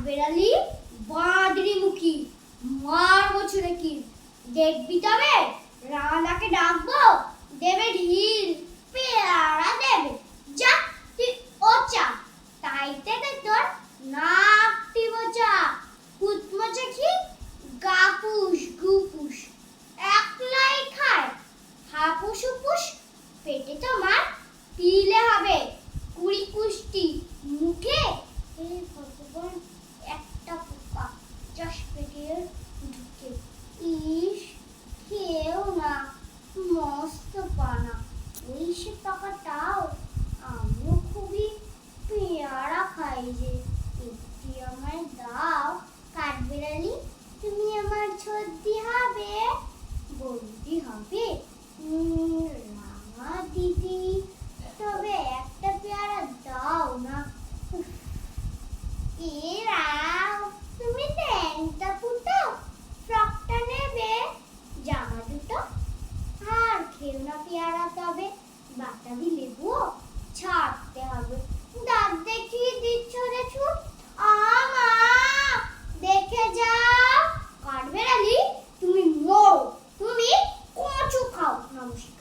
কাঠবেড়ালি বাঁদরি মুখী মারবো ছুড়ে কি দেখবি তবে রানাকে ডাকবো দেবে ঢিল পেয়ারা দেবে যা তুই ওচা তাইতে তোর নাকটি বোচা কুতমোচা কি গাপুস গুপুস একলাই খায় হাপুস উপুস পেটে তোমার পিলে হবে কুড়ি কুষ্টি মুখে ভগবান একটা পোকা চাষ পেটে ঢুকে ইস খেয়েও না মস্ত পানা ওই সে টাকাটাও আমিও খুবই পেয়ারা খাই যে একটি আমায় দাও কাঠবেড়ালি তুমি আমার ছদ্দি হবে বৌদি হবে রাঙা দিদি তবে একটা পেয়ারা দাও না এরাও তুমি ল্যাংটা ফুটো ফ্রকটা নেবে জামা দুটো আর খেও না পেয়ারা তবে বাতাবি লেবু ছাড়তে হবে দাঁত দেখিয়ে দিচ্ছ রে ছুট আমা দেখে যাও কাঠবেড়ালি তুমি মরো তুমি কচু খাও নমস্কার।